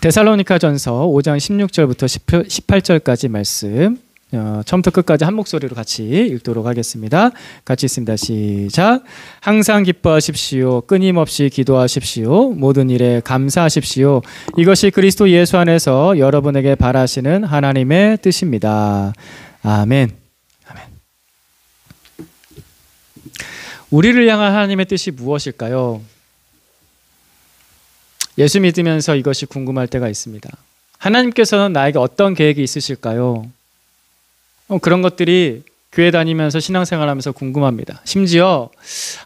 데살로니가전서 5장 16절부터 18절까지 말씀 처음부터 끝까지 한 목소리로 같이 읽도록 하겠습니다. 같이 읽습니다. 시작. 항상 기뻐하십시오. 끊임없이 기도하십시오. 모든 일에 감사하십시오. 이것이 그리스도 예수 안에서 여러분에게 바라시는 하나님의 뜻입니다. 아멘. 아멘. 우리를 향한 하나님의 뜻이 무엇일까요? 예수 믿으면서 이것이 궁금할 때가 있습니다. 하나님께서는 나에게 어떤 계획이 있으실까요? 그런 것들이 교회 다니면서 신앙생활하면서 궁금합니다. 심지어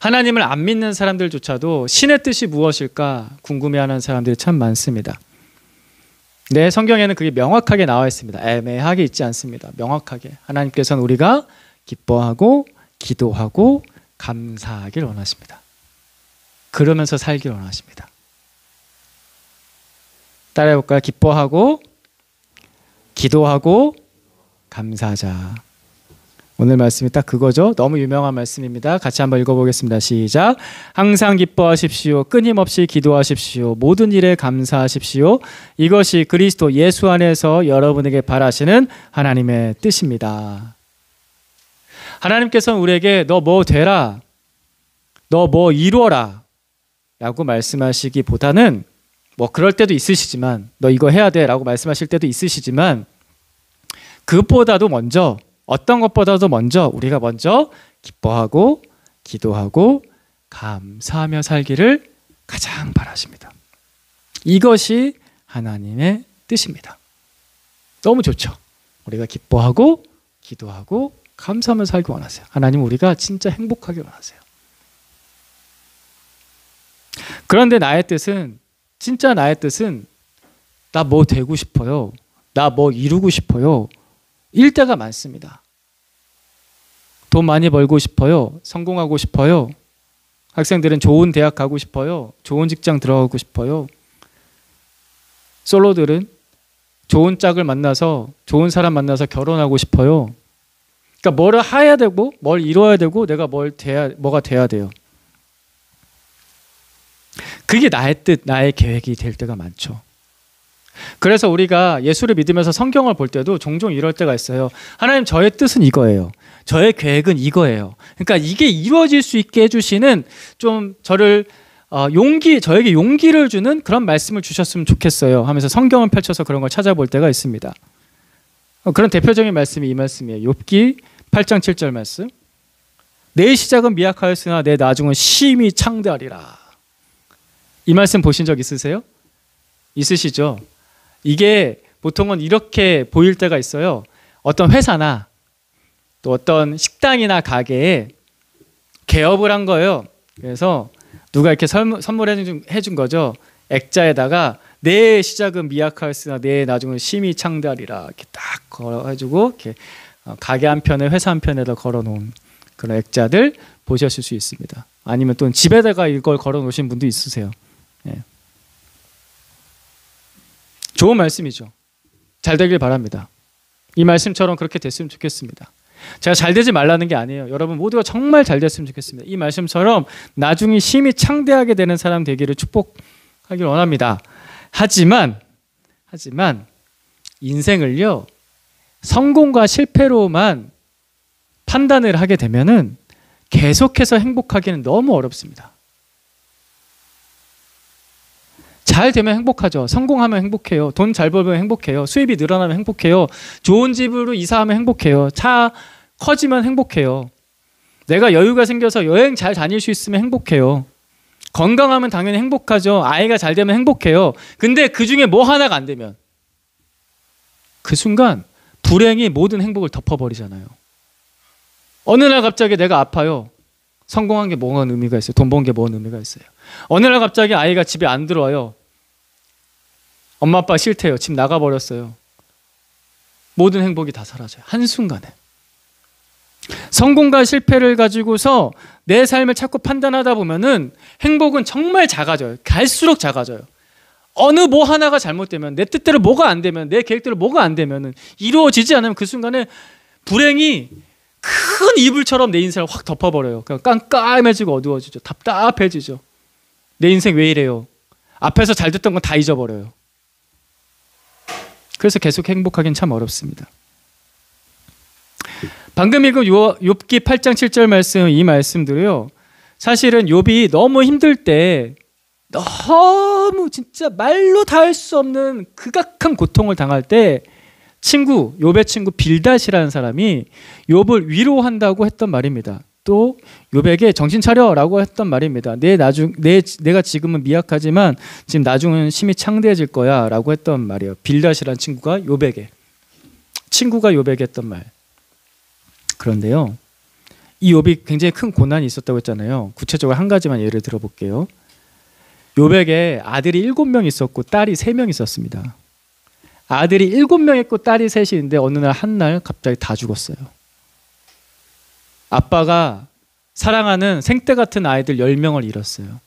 하나님을 안 믿는 사람들조차도 신의 뜻이 무엇일까 궁금해하는 사람들이 참 많습니다. 네, 성경에는 그게 명확하게 나와 있습니다. 애매하게 있지 않습니다. 명확하게 하나님께서는 우리가 기뻐하고 기도하고 감사하길 원하십니다. 그러면서 살길 원하십니다. 따라해볼까요? 기뻐하고 기도하고 감사하자. 오늘 말씀이 딱 그거죠. 너무 유명한 말씀입니다. 같이 한번 읽어보겠습니다. 시작. 항상 기뻐하십시오. 끊임없이 기도하십시오. 모든 일에 감사하십시오. 이것이 그리스도 예수 안에서 여러분에게 바라시는 하나님의 뜻입니다. 하나님께서는 우리에게 너 뭐 되라, 너 뭐 이루어라 라고 말씀하시기보다는 뭐 그럴 때도 있으시지만 너 이거 해야 돼 라고 말씀하실 때도 있으시지만 그것보다도 먼저 어떤 것보다도 먼저 우리가 먼저 기뻐하고 기도하고 감사하며 살기를 가장 바라십니다. 이것이 하나님의 뜻입니다. 너무 좋죠. 우리가 기뻐하고 기도하고 감사하며 살기 원하세요. 하나님 우리가 진짜 행복하게 원하세요. 그런데 나의 뜻은 진짜 나의 뜻은 나 뭐 되고 싶어요. 나 뭐 이루고 싶어요. 일 때가 많습니다. 돈 많이 벌고 싶어요. 성공하고 싶어요. 학생들은 좋은 대학 가고 싶어요. 좋은 직장 들어가고 싶어요. 솔로들은 좋은 짝을 만나서 좋은 사람 만나서 결혼하고 싶어요. 그러니까 뭐를 해야 되고 뭘 이뤄야 되고 내가 뭐가 돼야 돼요. 그게 나의 뜻, 나의 계획이 될 때가 많죠. 그래서 우리가 예수를 믿으면서 성경을 볼 때도 종종 이럴 때가 있어요. 하나님 저의 뜻은 이거예요. 저의 계획은 이거예요. 그러니까 이게 이루어질 수 있게 해주시는 좀 저를 저에게 용기를 주는 그런 말씀을 주셨으면 좋겠어요 하면서 성경을 펼쳐서 그런 걸 찾아볼 때가 있습니다. 그런 대표적인 말씀이 이 말씀이에요. 욥기 8장 7절 말씀. 내 시작은 미약하였으나 내 나중은 심히 창대하리라. 이 말씀 보신 적 있으세요? 있으시죠? 이게 보통은 이렇게 보일 때가 있어요. 어떤 회사나 또 어떤 식당이나 가게에 개업을 한 거예요. 그래서 누가 이렇게 선물해 준 거죠. 액자에다가 내 시작은 미약하였으나 내 나중은 심히 창대하리라 이렇게 딱 걸어가지고 이렇게 가게 한 편에 회사 한 편에다 걸어놓은 그런 액자들 보셨을 수 있습니다. 아니면 또 집에다가 이걸 걸어놓으신 분도 있으세요. 예. 좋은 말씀이죠. 잘 되길 바랍니다. 이 말씀처럼 그렇게 됐으면 좋겠습니다. 제가 잘 되지 말라는 게 아니에요. 여러분 모두가 정말 잘 됐으면 좋겠습니다. 이 말씀처럼 나중에 심히 창대하게 되는 사람 되기를 축복하길 원합니다. 하지만 인생을요 성공과 실패로만 판단을 하게 되면은 계속해서 행복하기는 너무 어렵습니다. 잘 되면 행복하죠. 성공하면 행복해요. 돈 잘 벌면 행복해요. 수입이 늘어나면 행복해요. 좋은 집으로 이사하면 행복해요. 차 커지면 행복해요. 내가 여유가 생겨서 여행 잘 다닐 수 있으면 행복해요. 건강하면 당연히 행복하죠. 아이가 잘 되면 행복해요. 근데 그 중에 뭐 하나가 안 되면 그 순간 불행이 모든 행복을 덮어버리잖아요. 어느 날 갑자기 내가 아파요. 성공한 게 뭐가 의미가 있어요? 돈 번 게 뭐가 의미가 있어요? 어느 날 갑자기 아이가 집에 안 들어와요. 엄마 아빠 싫대요. 집 나가버렸어요. 모든 행복이 다 사라져요. 한순간에. 성공과 실패를 가지고서 내 삶을 자꾸 판단하다 보면은 행복은 정말 작아져요. 갈수록 작아져요. 어느 뭐 하나가 잘못되면 내 뜻대로 뭐가 안 되면 내 계획대로 뭐가 안 되면은 이루어지지 않으면 그 순간에 불행이 큰 이불처럼 내 인생을 확 덮어버려요. 그냥 깜깜해지고 어두워지죠. 답답해지죠. 내 인생 왜 이래요? 앞에서 잘 됐던 건 다 잊어버려요. 그래서 계속 행복하긴 참 어렵습니다. 방금 읽은 욥기 8장 7절 말씀, 이 말씀들이요, 사실은 욥이 너무 힘들 때, 너무 진짜 말로 다 할 수 없는 극악한 고통을 당할 때 욥의 친구 빌닷이라는 사람이 욥을 위로한다고 했던 말입니다. 또 욥에게 정신 차려라고 했던 말입니다. 내가 지금은 미약하지만 지금 나중은 심히 창대해질 거야라고 했던 말이에요. 빌닷이라는 친구가 욥에게 했던 말. 그런데요, 이 욥이 굉장히 큰 고난이 있었다고 했잖아요. 구체적으로 한 가지만 예를 들어볼게요. 욥에게 아들이 7명 있었고 딸이 3명 있었습니다. 아들이 7명 있고 딸이 3이 있는데 어느 날 한날 갑자기 다 죽었어요. 아빠가 사랑하는 생떼 같은 아이들 10명을 잃었어요.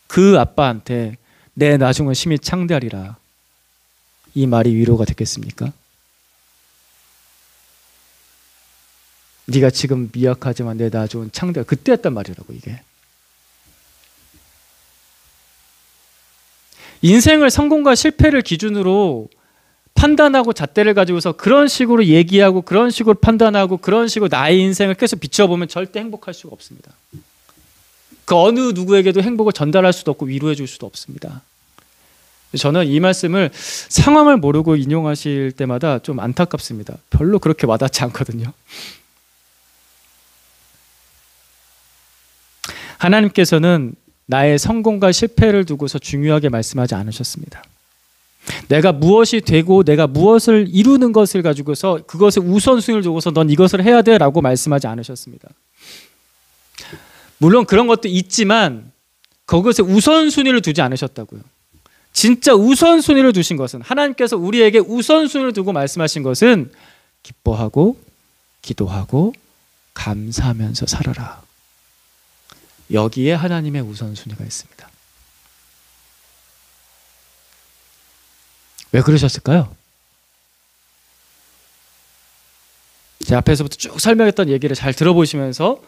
그 아빠한테 내 나중은 심히 창대하리라, 이 말이 위로가 됐겠습니까? 네가 지금 미약하지만 내 나중은 창대하, 그때 했단 말이라고. 이게 인생을 성공과 실패를 기준으로 판단하고 잣대를 가지고서 그런 식으로 얘기하고 그런 식으로 판단하고 그런 식으로 나의 인생을 계속 비춰보면 절대 행복할 수가 없습니다. 그 어느 누구에게도 행복을 전달할 수도 없고 위로해 줄 수도 없습니다. 저는 이 말씀을 상황을 모르고 인용하실 때마다 좀 안타깝습니다. 별로 그렇게 와닿지 않거든요. 하나님께서는 나의 성공과 실패를 두고서 중요하게 말씀하지 않으셨습니다. 내가 무엇이 되고 내가 무엇을 이루는 것을 가지고서 그것에 우선순위를 두고서 넌 이것을 해야 돼 라고 말씀하지 않으셨습니다. 물론 그런 것도 있지만 그것에 우선순위를 두지 않으셨다고요. 진짜 우선순위를 두신 것은, 하나님께서 우리에게 우선순위를 두고 말씀하신 것은 기뻐하고 기도하고 감사하면서 살아라. 여기에 하나님의 우선순위가 있습니다. 왜 그러셨을까요? 제 앞에서부터 쭉 설명했던 얘기를 잘 들어보시면서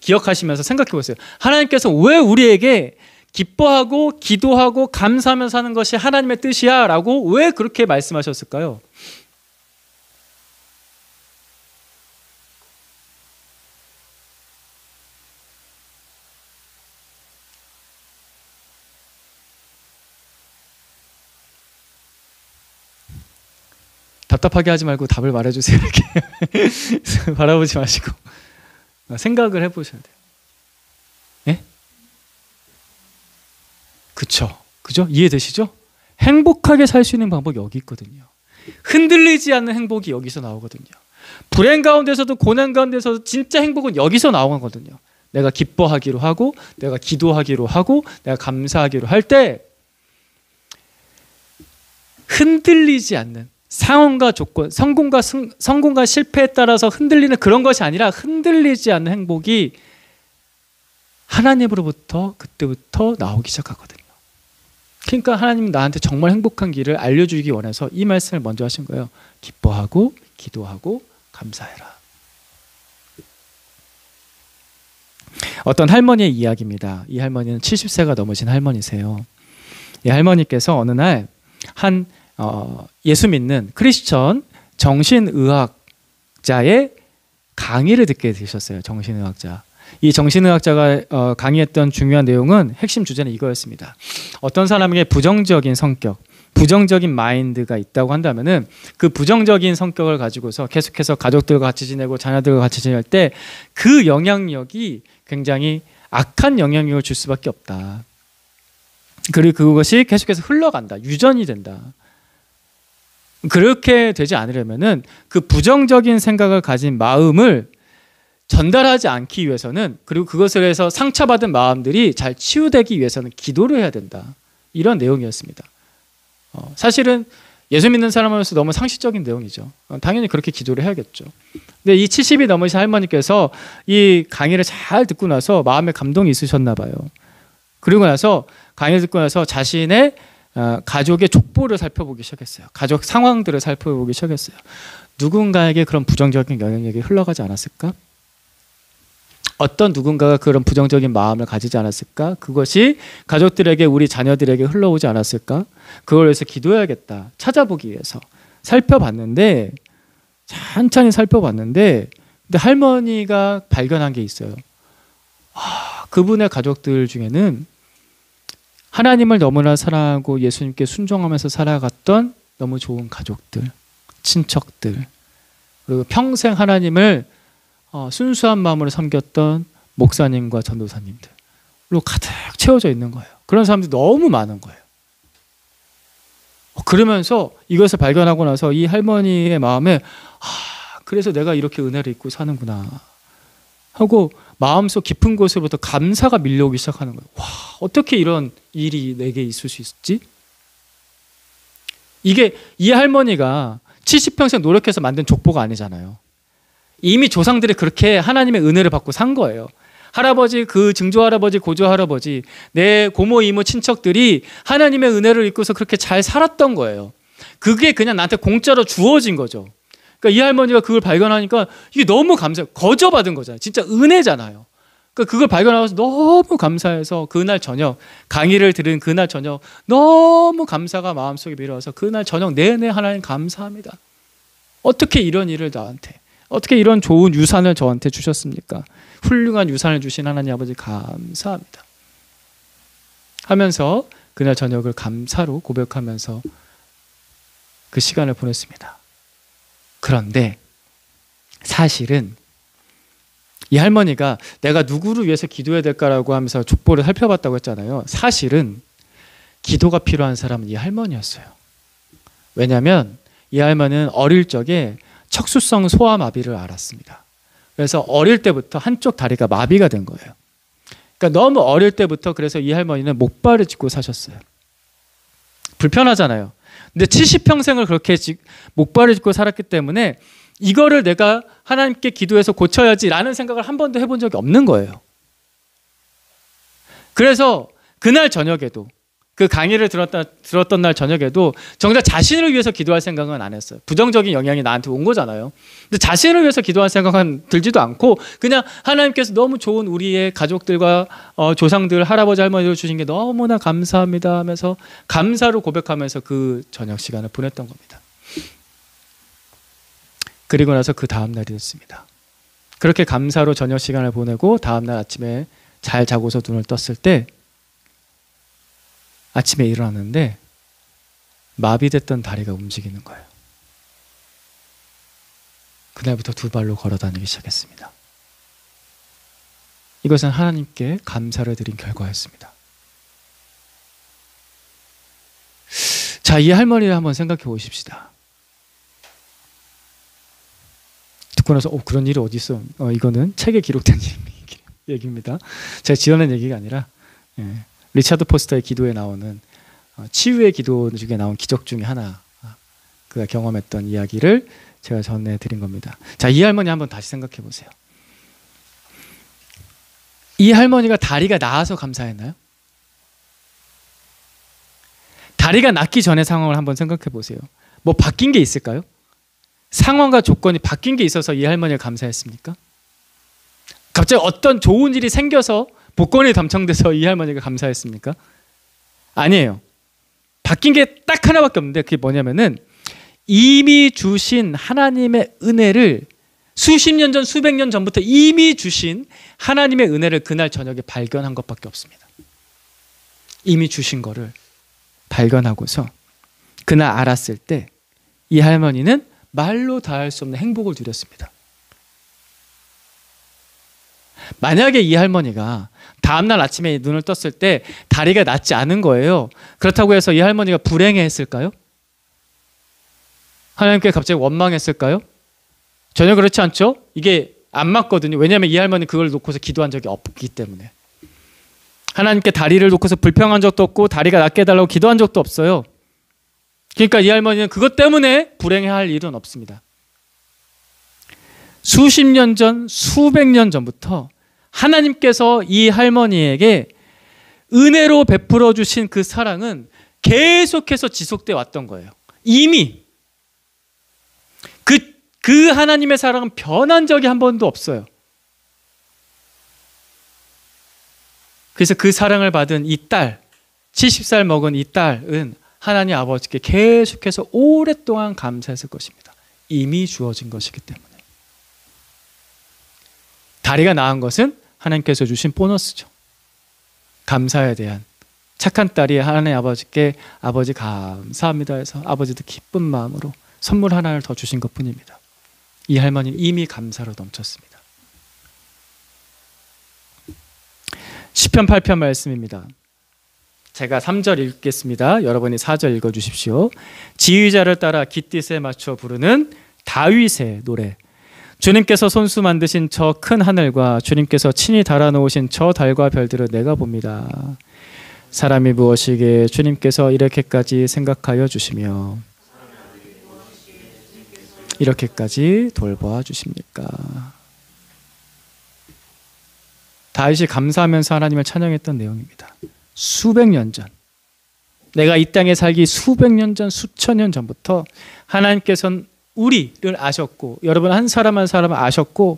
기억하시면서 생각해 보세요. 하나님께서 왜 우리에게 기뻐하고 기도하고 감사하면서 하는 것이 하나님의 뜻이야 라고 왜 그렇게 말씀하셨을까요? 답답하게 하지 말고 답을 말해주세요. 이렇게 바라보지 마시고 생각을 해보셔야 돼요. 예? 그죠? 이해되시죠? 행복하게 살 수 있는 방법이 여기 있거든요. 흔들리지 않는 행복이 여기서 나오거든요. 불행 가운데서도 고난 가운데서도 진짜 행복은 여기서 나오거든요. 내가 기뻐하기로 하고 내가 기도하기로 하고 내가 감사하기로 할 때 흔들리지 않는, 상황과 조건, 성공과 실패에 따라서 흔들리는 그런 것이 아니라 흔들리지 않는 행복이 하나님으로부터 그때부터 나오기 시작하거든요. 그러니까 하나님은 나한테 정말 행복한 길을 알려주기 원해서 이 말씀을 먼저 하신 거예요. 기뻐하고 기도하고 감사해라. 어떤 할머니의 이야기입니다. 이 할머니는 70세가 넘으신 할머니세요. 이 할머니께서 어느 날 한 예수 믿는 크리스천 정신의학자의 강의를 듣게 되셨어요. 정신의학자. 이 정신의학자가 강의했던 중요한 내용은, 핵심 주제는 이거였습니다. 어떤 사람에게 부정적인 성격, 부정적인 마인드가 있다고 한다면은 그 부정적인 성격을 가지고서 계속해서 가족들과 같이 지내고 자녀들과 같이 지낼 때 그 영향력이 굉장히 악한 영향력을 줄 수밖에 없다. 그리고 그것이 계속해서 흘러간다. 유전이 된다. 그렇게 되지 않으려면은 그 부정적인 생각을 가진 마음을 전달하지 않기 위해서는, 그리고 그것을 해서 상처받은 마음들이 잘 치유되기 위해서는 기도를 해야 된다. 이런 내용이었습니다. 사실은 예수 믿는 사람으로서 너무 상식적인 내용이죠. 당연히 그렇게 기도를 해야겠죠. 근데 이 70이 넘으신 할머니께서 이 강의를 잘 듣고 나서 마음에 감동이 있으셨나 봐요. 그리고 나서 강의를 듣고 나서 자신의 가족의 족보를 살펴보기 시작했어요. 가족 상황들을 살펴보기 시작했어요. 누군가에게 그런 부정적인 영향력이 흘러가지 않았을까? 어떤 누군가가 그런 부정적인 마음을 가지지 않았을까? 그것이 가족들에게, 우리 자녀들에게 흘러오지 않았을까? 그걸 위해서 기도해야겠다. 찾아보기 위해서 살펴봤는데 천천히 살펴봤는데 근데 할머니가 발견한 게 있어요. 그분의 가족들 중에는 하나님을 너무나 사랑하고 예수님께 순종하면서 살아갔던 너무 좋은 가족들, 친척들, 그리고 평생 하나님을 순수한 마음으로 섬겼던 목사님과 전도사님들로 가득 채워져 있는 거예요. 그런 사람들이 너무 많은 거예요. 그러면서 이것을 발견하고 나서 이 할머니의 마음에 그래서 내가 이렇게 은혜를 입고 사는구나 하고 마음속 깊은 곳으로부터 감사가 밀려오기 시작하는 거예요. 와, 어떻게 이런 일이 내게 있을 수 있지? 이게 이 할머니가 70평생 노력해서 만든 족보가 아니잖아요. 이미 조상들이 그렇게 하나님의 은혜를 받고 산 거예요. 할아버지, 그 증조할아버지, 고조할아버지, 내 고모, 이모, 친척들이 하나님의 은혜를 입고서 그렇게 잘 살았던 거예요. 그게 그냥 나한테 공짜로 주어진 거죠. 그러니까 이 할머니가 그걸 발견하니까 이게 너무 감사해요. 거저받은 거잖아요. 진짜 은혜잖아요. 그러니까 그걸 발견하고 너무 감사해서 그날 저녁, 강의를 들은 그날 저녁 너무 감사가 마음속에 밀어와서 그날 저녁 내내 하나님 감사합니다. 어떻게 이런 일을 나한테, 어떻게 이런 좋은 유산을 저한테 주셨습니까? 훌륭한 유산을 주신 하나님 아버지 감사합니다 하면서 그날 저녁을 감사로 고백하면서 그 시간을 보냈습니다. 그런데 사실은 이 할머니가 내가 누구를 위해서 기도해야 될까라고 하면서 족보를 살펴봤다고 했잖아요. 사실은 기도가 필요한 사람은 이 할머니였어요. 왜냐하면 이 할머니는 어릴 적에 척수성 소아마비를 앓았습니다. 그래서 어릴 때부터 한쪽 다리가 마비가 된 거예요. 그러니까 너무 어릴 때부터 그래서 이 할머니는 목발을 짚고 사셨어요. 불편하잖아요. 근데 70평생을 그렇게 목발을 짚고 살았기 때문에 이거를 내가 하나님께 기도해서 고쳐야지라는 생각을 한 번도 해본 적이 없는 거예요. 그래서 그날 저녁에도 그 강의를 들었던 날 저녁에도 정작 자신을 위해서 기도할 생각은 안 했어요. 부정적인 영향이 나한테 온 거잖아요. 근데 자신을 위해서 기도할 생각은 들지도 않고 그냥 하나님께서 너무 좋은 우리의 가족들과 조상들, 할아버지, 할머니를 주신 게 너무나 감사합니다 하면서 감사로 고백하면서 그 저녁 시간을 보냈던 겁니다. 그리고 나서 그 다음 날이 됐습니다. 그렇게 감사로 저녁 시간을 보내고 다음 날 아침에 잘 자고서 눈을 떴을 때 아침에 일어났는데 마비됐던 다리가 움직이는 거예요. 그날부터 두 발로 걸어 다니기 시작했습니다. 이것은 하나님께 감사를 드린 결과였습니다. 자, 이 할머니를 한번 생각해 보십시다. 듣고 나서 그런 일이 어디 있어? 이거는 책에 기록된 얘기입니다. 제가 지어낸 얘기가 아니라 리차드 포스터의 기도에 나오는 치유의 기도 중에 나온 기적 중에 하나, 그가 경험했던 이야기를 제가 전해드린 겁니다. 자, 이 할머니 한번 다시 생각해 보세요. 이 할머니가 다리가 나아서 감사했나요? 다리가 낫기 전의 상황을 한번 생각해 보세요. 뭐 바뀐 게 있을까요? 상황과 조건이 바뀐 게 있어서 이 할머니가 감사했습니까? 갑자기 어떤 좋은 일이 생겨서 복권이 당첨돼서 이 할머니가 감사했습니까? 아니에요. 바뀐 게 딱 하나밖에 없는데 그게 뭐냐면은 이미 주신 하나님의 은혜를 수십 년 전, 수백 년 전부터 이미 주신 하나님의 은혜를 그날 저녁에 발견한 것밖에 없습니다. 이미 주신 거를 발견하고서 그날 알았을 때 이 할머니는 말로 다할 수 없는 행복을 누렸습니다. 만약에 이 할머니가 다음날 아침에 눈을 떴을 때 다리가 낫지 않은 거예요. 그렇다고 해서 이 할머니가 불행해했을까요? 하나님께 갑자기 원망했을까요? 전혀 그렇지 않죠? 이게 안 맞거든요. 왜냐하면 이 할머니는 그걸 놓고서 기도한 적이 없기 때문에. 하나님께 다리를 놓고서 불평한 적도 없고 다리가 낫게 해달라고 기도한 적도 없어요. 그러니까 이 할머니는 그것 때문에 불행해할 일은 없습니다. 수십 년 전, 수백 년 전부터 하나님께서 이 할머니에게 은혜로 베풀어 주신 그 사랑은 계속해서 지속돼 왔던 거예요. 이미 그 하나님의 사랑은 변한 적이 한 번도 없어요. 그래서 그 사랑을 받은 이 딸, 70살 먹은 이 딸은 하나님 아버지께 계속해서 오랫동안 감사했을 것입니다. 이미 주어진 것이기 때문에. 다리가 나은 것은 하나님께서 주신 보너스죠. 감사에 대한 착한 딸이 하나님 아버지께 아버지 감사합니다 해서 아버지도 기쁜 마음으로 선물 하나를 더 주신 것뿐입니다. 이 할머니는 이미 감사로 넘쳤습니다. 시편 8편 말씀입니다. 제가 3절 읽겠습니다. 여러분이 4절 읽어주십시오. 지휘자를 따라 깃딧에 맞춰 부르는 다윗의 노래. 주님께서 손수 만드신 저 큰 하늘과 주님께서 친히 달아놓으신 저 달과 별들을 내가 봅니다. 사람이 무엇이기에 주님께서 이렇게까지 생각하여 주시며 이렇게까지 돌보아 주십니까? 다윗이 감사하면서 하나님을 찬양했던 내용입니다. 수백 년 전, 내가 이 땅에 살기 수백 년 전, 수천 년 전부터 하나님께서는 우리를 아셨고 여러분 한 사람 한 사람을 아셨고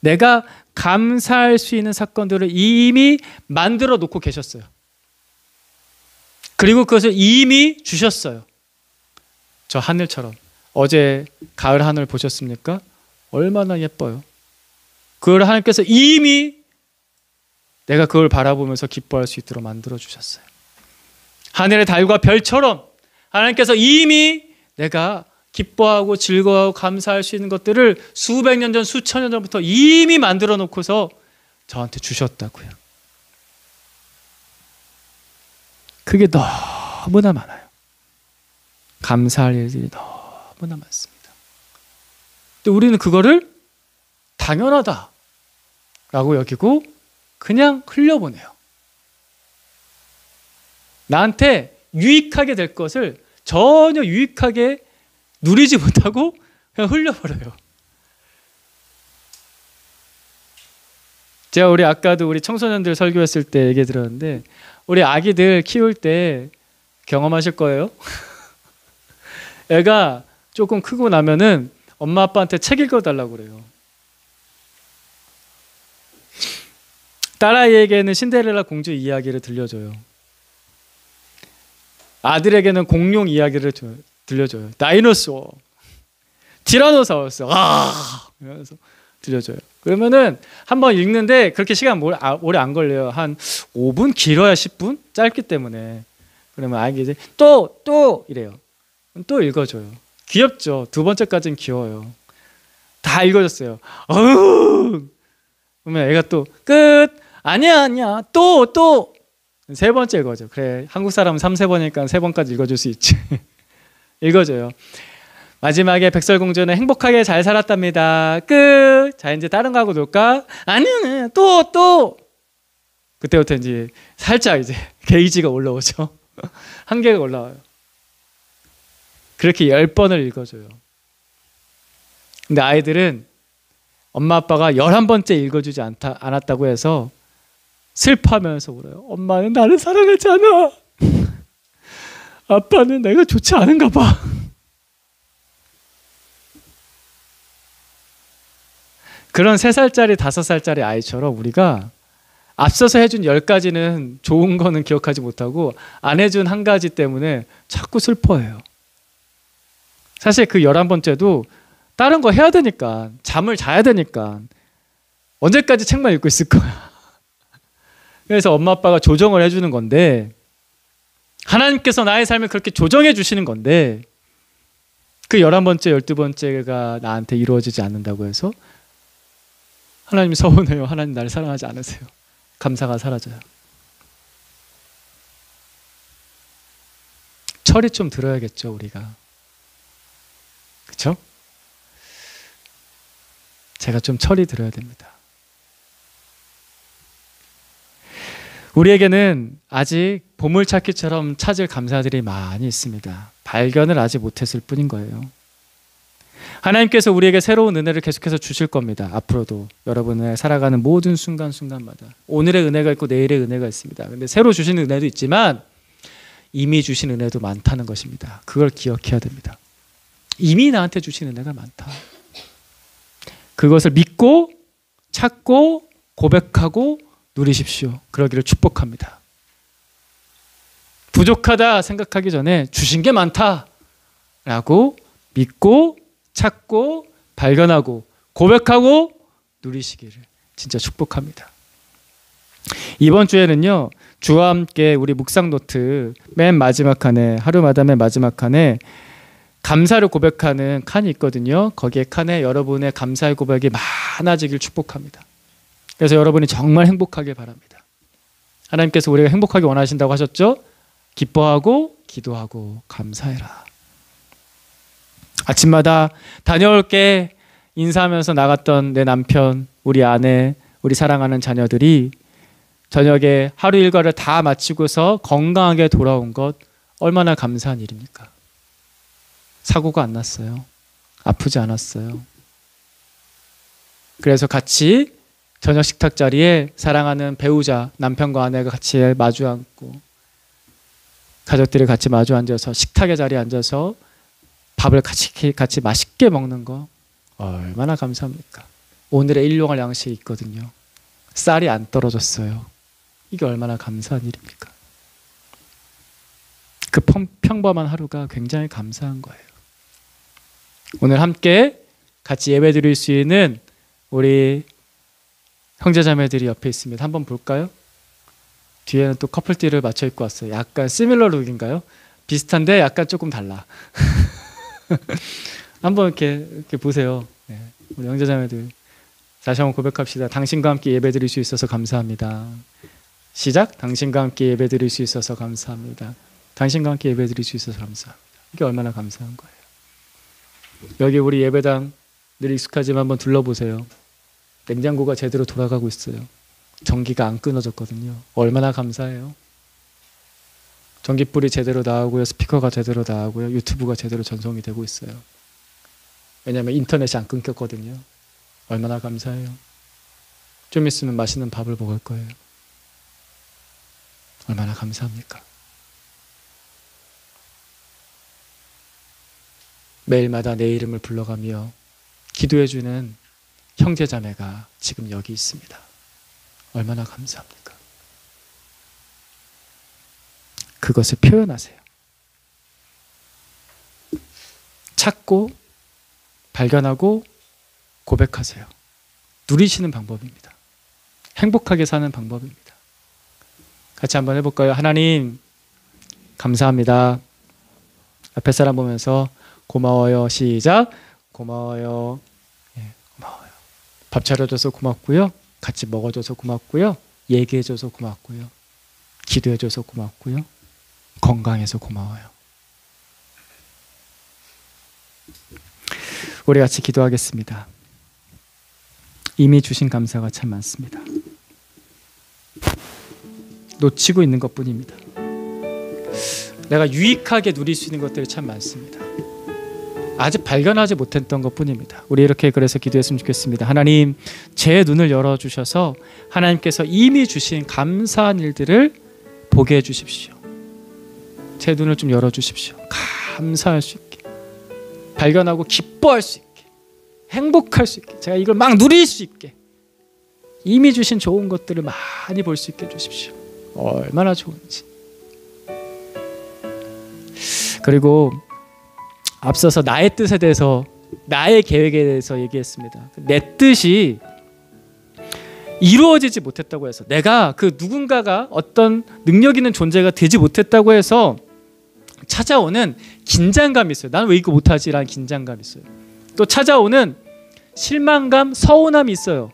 내가 감사할 수 있는 사건들을 이미 만들어 놓고 계셨어요. 그리고 그것을 이미 주셨어요. 저 하늘처럼. 어제 가을 하늘 보셨습니까? 얼마나 예뻐요. 그걸 하나님께서 이미 내가 그걸 바라보면서 기뻐할 수 있도록 만들어 주셨어요. 하늘의 달과 별처럼 하나님께서 이미 내가 기뻐하고 즐거워하고 감사할 수 있는 것들을 수백 년 전, 수천 년 전부터 이미 만들어 놓고서 저한테 주셨다고요. 그게 너무나 많아요. 감사할 일들이 너무나 많습니다. 근데 우리는 그거를 당연하다라고 여기고 그냥 흘려보내요. 나한테 유익하게 될 것을 전혀 유익하게 누리지 못하고 그냥 흘려버려요. 제가 아까도 우리 청소년들 설교했을 때 얘기 들었는데 우리 아기들 키울 때 경험하실 거예요. 애가 조금 크고 나면은 엄마 아빠한테 책 읽어달라고 그래요. 딸아이에게는 신데렐라 공주 이야기를 들려줘요. 아들에게는 공룡 이야기를 들려줘요. 다이노소어, 티라노사우루스, 이러면서 들려줘요. 그러면은 한번 읽는데 그렇게 시간 오래 안 걸려요. 한 5분, 길어야 10분? 짧기 때문에. 그러면 아이가 이제 또 이래요. 또 읽어줘요. 귀엽죠. 두 번째까지는 귀여워요. 다 읽어줬어요. 그러면 애가 또 끝. 아니야. 또. 세 번째 읽어줘. 그래, 한국 사람은 3-4번이니까 3번까지 읽어줄 수 있지. 읽어줘요. 마지막에 백설공주는 행복하게 잘 살았답니다. 끝. 자, 이제 다른 거 하고 놀까? 아니야. 또. 그때부터 이제 살짝 이제 게이지가 올라오죠. 한계가 올라와요. 그렇게 10번을 읽어줘요. 근데 아이들은 엄마 아빠가 11번째 읽어주지 않았다고 해서 슬퍼하면서 울어요. 엄마는 나를 사랑하지 않아. 아빠는 내가 좋지 않은가 봐. 그런 3살짜리 5살짜리 아이처럼 우리가 앞서서 해준 10가지는 좋은 거는 기억하지 못하고 안 해준 한 가지 때문에 자꾸 슬퍼해요. 사실 그 11번째도 다른 거 해야 되니까, 잠을 자야 되니까 언제까지 책만 읽고 있을 거야. 그래서 엄마 아빠가 조정을 해주는 건데, 하나님께서 나의 삶을 그렇게 조정해 주시는 건데, 그 11번째, 12번째가 나한테 이루어지지 않는다고 해서 하나님이 서운해요. 하나님 나를 사랑하지 않으세요. 감사가 사라져요. 철이 좀 들어야겠죠, 우리가. 그렇죠? 제가 좀 철이 들어야 됩니다. 우리에게는 아직 보물찾기처럼 찾을 감사들이 많이 있습니다. 발견을 아직 못했을 뿐인 거예요. 하나님께서 우리에게 새로운 은혜를 계속해서 주실 겁니다. 앞으로도 여러분의 살아가는 모든 순간순간마다 오늘의 은혜가 있고 내일의 은혜가 있습니다. 근데 새로 주신 은혜도 있지만 이미 주신 은혜도 많다는 것입니다. 그걸 기억해야 됩니다. 이미 나한테 주신 은혜가 많다. 그것을 믿고 찾고 고백하고 누리십시오. 그러기를 축복합니다. 부족하다 생각하기 전에 주신 게 많다라고 믿고 찾고 발견하고 고백하고 누리시기를 진짜 축복합니다. 이번 주에는요, 주와 함께 우리 묵상 노트 맨 마지막 칸에, 하루마다 맨 마지막 칸에 감사를 고백하는 칸이 있거든요. 거기에 칸에 여러분의 감사의 고백이 많아지길 축복합니다. 그래서 여러분이 정말 행복하길 바랍니다. 하나님께서 우리가 행복하게 원하신다고 하셨죠? 기뻐하고 기도하고 감사해라. 아침마다 다녀올게 인사하면서 나갔던 내 남편, 우리 아내, 우리 사랑하는 자녀들이 저녁에 하루 일과를 다 마치고서 건강하게 돌아온 것 얼마나 감사한 일입니까? 사고가 안 났어요. 아프지 않았어요. 그래서 같이 저녁 식탁 자리에 사랑하는 배우자, 남편과 아내가 같이 마주 앉고 가족들이 같이 마주 앉아서 식탁의 자리에 앉아서 밥을 같이 맛있게 먹는 거 얼마나 감사합니까? 오늘의 일용할 양식이 있거든요. 쌀이 안 떨어졌어요. 이게 얼마나 감사한 일입니까? 그 평범한 하루가 굉장히 감사한 거예요. 오늘 함께 같이 예배 드릴 수 있는 우리 형제자매들이 옆에 있습니다. 한번 볼까요? 뒤에는 또 커플티를 맞춰 입고 왔어요. 약간 시밀러 룩인가요? 비슷한데 약간 조금 달라. 한번 이렇게 보세요. 네, 우리 형제자매들 다시 한번 고백합시다. 당신과 함께 예배 드릴 수 있어서 감사합니다. 시작. 당신과 함께 예배 드릴 수 있어서 감사합니다. 당신과 함께 예배 드릴 수 있어서 감사합니다. 이게 얼마나 감사한 거예요. 여기 우리 예배당 늘 익숙하지만 한번 둘러보세요. 냉장고가 제대로 돌아가고 있어요. 전기가 안 끊어졌거든요. 얼마나 감사해요. 전기불이 제대로 나오고요. 스피커가 제대로 나오고요. 유튜브가 제대로 전송이 되고 있어요. 왜냐하면 인터넷이 안 끊겼거든요. 얼마나 감사해요. 좀 있으면 맛있는 밥을 먹을 거예요. 얼마나 감사합니까? 매일마다 내 이름을 불러가며 기도해주는 형제자매가 지금 여기 있습니다. 얼마나 감사합니까? 그것을 표현하세요. 찾고 발견하고 고백하세요. 누리시는 방법입니다. 행복하게 사는 방법입니다. 같이 한번 해볼까요? 하나님 감사합니다. 앞에 사람 보면서 고마워요. 시작. 고마워요. 예, 고마워요. 밥 차려줘서 고맙고요. 같이 먹어줘서 고맙고요. 얘기해줘서 고맙고요. 기도해줘서 고맙고요. 건강해서 고마워요. 우리 같이 기도하겠습니다. 이미 주신 감사가 참 많습니다. 놓치고 있는 것뿐입니다. 내가 유익하게 누릴 수 있는 것들이 참 많습니다. 아직 발견하지 못했던 것뿐입니다. 우리 이렇게 그래서 기도했으면 좋겠습니다. 하나님, 제 눈을 열어주셔서 하나님께서 이미 주신 감사한 일들을 보게 해주십시오. 제 눈을 좀 열어주십시오. 감사할 수 있게, 발견하고 기뻐할 수 있게, 행복할 수 있게, 제가 이걸 막 누릴 수 있게, 이미 주신 좋은 것들을 많이 볼 수 있게 해주십시오. 얼마나 좋은지. 그리고 앞서서 나의 뜻에 대해서, 나의 계획에 대해서 얘기했습니다. 내 뜻이 이루어지지 못했다고 해서, 내가 그 누군가가 어떤 능력 있는 존재가 되지 못했다고 해서 찾아오는 긴장감이 있어요. 나는 왜 이거 못하지? 라는 긴장감이 있어요. 또 찾아오는 실망감, 서운함이 있어요.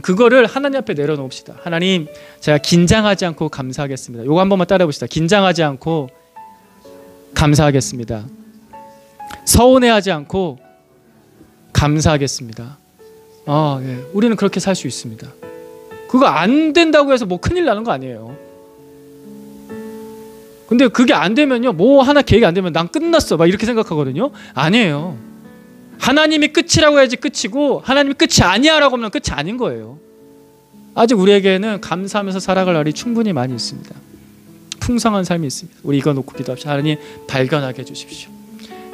그거를 하나님 앞에 내려놓읍시다. 하나님, 제가 긴장하지 않고 감사하겠습니다. 이거 한 번만 따라해 봅시다. 긴장하지 않고 감사하겠습니다. 서운해하지 않고 감사하겠습니다. 예. 우리는 그렇게 살 수 있습니다. 그거 안 된다고 해서 뭐 큰일 나는 거 아니에요. 근데 그게 안 되면요, 뭐 하나 계획이 안 되면 난 끝났어 막 이렇게 생각하거든요. 아니에요. 하나님이 끝이라고 해야지 끝이고, 하나님이 끝이 아니야 라고 하면 끝이 아닌 거예요. 아직 우리에게는 감사하면서 살아갈 날이 충분히 많이 있습니다. 풍성한 삶이 있습니다. 우리 이거 놓고 기도합시다. 하나님, 발견하게 해주십시오.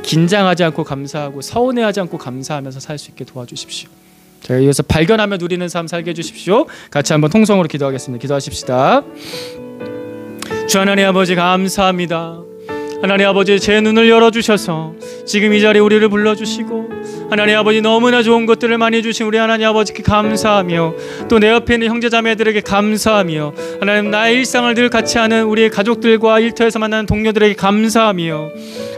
긴장하지 않고 감사하고 서운해하지 않고 감사하면서 살 수 있게 도와주십시오. 자, 이어서 발견하며 누리는 삶 살게 해주십시오. 같이 한번 통성으로 기도하겠습니다. 기도하십시다. 주 하나님 아버지 감사합니다. 하나님 아버지 제 눈을 열어주셔서 지금 이 자리에 우리를 불러주시고 하나님 아버지 너무나 좋은 것들을 많이 주신 우리 하나님 아버지께 감사하며 또 내 옆에 있는 형제자매들에게 감사하며 하나님 나의 일상을 늘 같이 하는 우리의 가족들과 일터에서 만나는 동료들에게 감사하며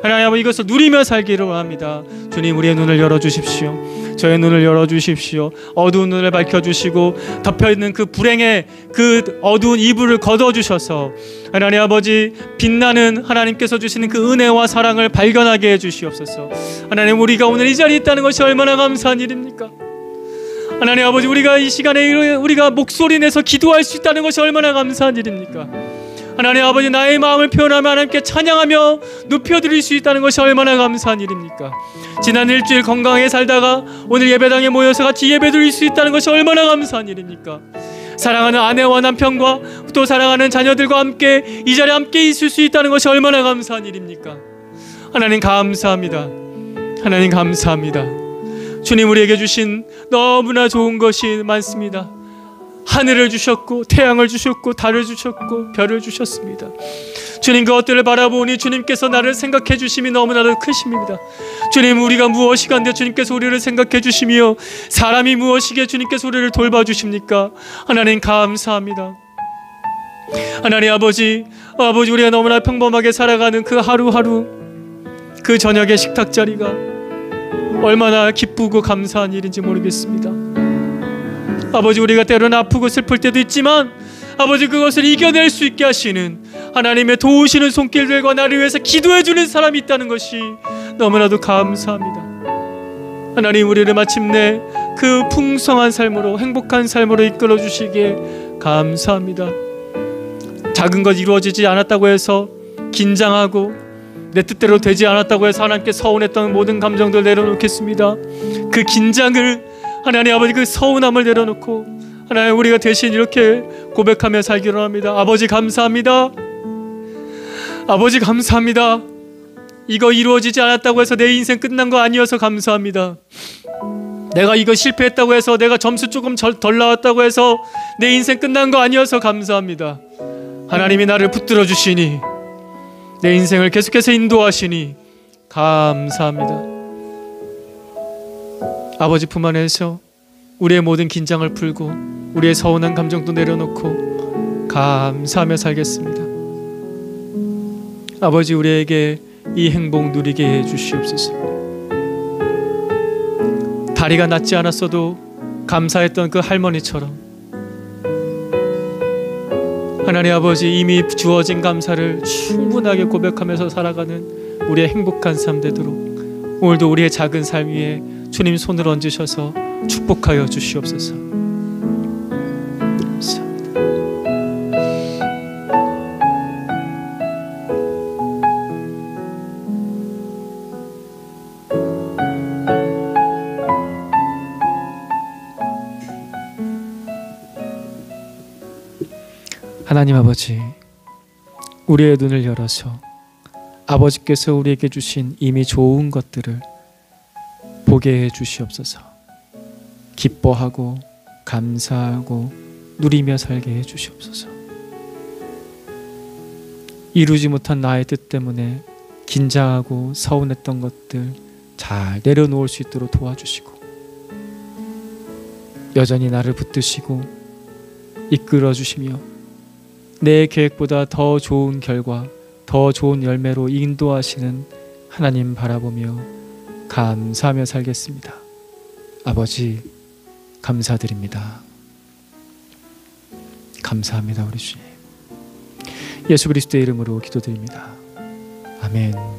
하나님 아버지 이것을 누리며 살기를 원합니다. 주님 우리의 눈을 열어주십시오. 저의 눈을 열어주십시오. 어두운 눈을 밝혀주시고 덮여있는 그 불행의 그 어두운 이불을 걷어주셔서 하나님 아버지 빛나는 하나님께서 주시는 그 은혜와 사랑을 발견하게 해주시옵소서. 하나님 우리가 오늘 이 자리에 있다는 것이 얼마나 감사한 일입니까? 하나님 아버지 우리가 이 시간에 우리가 목소리 내서 기도할 수 있다는 것이 얼마나 감사한 일입니까? 하나님 아버지 나의 마음을 표현하며 하나님께 찬양하며 높여드릴 수 있다는 것이 얼마나 감사한 일입니까? 지난 일주일 건강하게 살다가 오늘 예배당에 모여서 같이 예배드릴 수 있다는 것이 얼마나 감사한 일입니까? 사랑하는 아내와 남편과 또 사랑하는 자녀들과 함께 이 자리에 함께 있을 수 있다는 것이 얼마나 감사한 일입니까? 하나님 감사합니다. 하나님 감사합니다. 주님 우리에게 주신 너무나 좋은 것이 많습니다. 하늘을 주셨고 태양을 주셨고 달을 주셨고 별을 주셨습니다. 주님 그것들을 바라보니 주님께서 나를 생각해 주심이 너무나도 크십니다. 주님 우리가 무엇이간데 주님께서 우리를 생각해 주시며 사람이 무엇이기에 주님께서 우리를 돌봐주십니까? 하나님 감사합니다. 하나님 아버지 우리가 너무나 평범하게 살아가는 그 하루하루 그 저녁의 식탁자리가 얼마나 기쁘고 감사한 일인지 모르겠습니다. 아버지 우리가 때로는 아프고 슬플 때도 있지만 아버지 그것을 이겨낼 수 있게 하시는 하나님의 도우시는 손길들과 나를 위해서 기도해 주는 사람이 있다는 것이 너무나도 감사합니다. 하나님 우리를 마침내 그 풍성한 삶으로 행복한 삶으로 이끌어 주시기에 감사합니다. 작은 것 이루어지지 않았다고 해서 긴장하고 내 뜻대로 되지 않았다고 해서 하나님께 서운했던 모든 감정들 내려놓겠습니다. 그 긴장을 하나님 아버지 그 서운함을 내려놓고 하나님 우리가 대신 이렇게 고백하며 살기로 합니다. 아버지 감사합니다. 아버지 감사합니다. 이거 이루어지지 않았다고 해서 내 인생 끝난 거 아니어서 감사합니다. 내가 이거 실패했다고 해서 내가 점수 조금 덜 나왔다고 해서 내 인생 끝난 거 아니어서 감사합니다. 하나님이 나를 붙들어 주시니 내 인생을 계속해서 인도하시니 감사합니다. 아버지 품 안에서 우리의 모든 긴장을 풀고 우리의 서운한 감정도 내려놓고 감사하며 살겠습니다. 아버지 우리에게 이 행복 누리게 해 주시옵소서. 다리가 낫지 않았어도 감사했던 그 할머니처럼 하나님 아버지 이미 주어진 감사를 충분하게 고백하면서 살아가는 우리의 행복한 삶 되도록 오늘도 우리의 작은 삶 위에 주님 손을 얹으셔서 축복하여 주시옵소서. 감사합니다. 하나님 아버지, 우리의 눈을 열어서 아버지께서 우리에게 주신 이미 좋은 것들을 보게 해 주시옵소서. 기뻐하고 감사하고 누리며 살게 해 주시옵소서. 이루지 못한 나의 뜻 때문에 긴장하고 서운했던 것들 잘 내려놓을 수 있도록 도와주시고 여전히 나를 붙드시고 이끌어 주시며 내 계획보다 더 좋은 결과, 더 좋은 열매로 인도하시는 하나님 바라보며 감사하며 살겠습니다. 아버지 감사드립니다. 감사합니다 우리 주님. 예수 그리스도의 이름으로 기도드립니다. 아멘.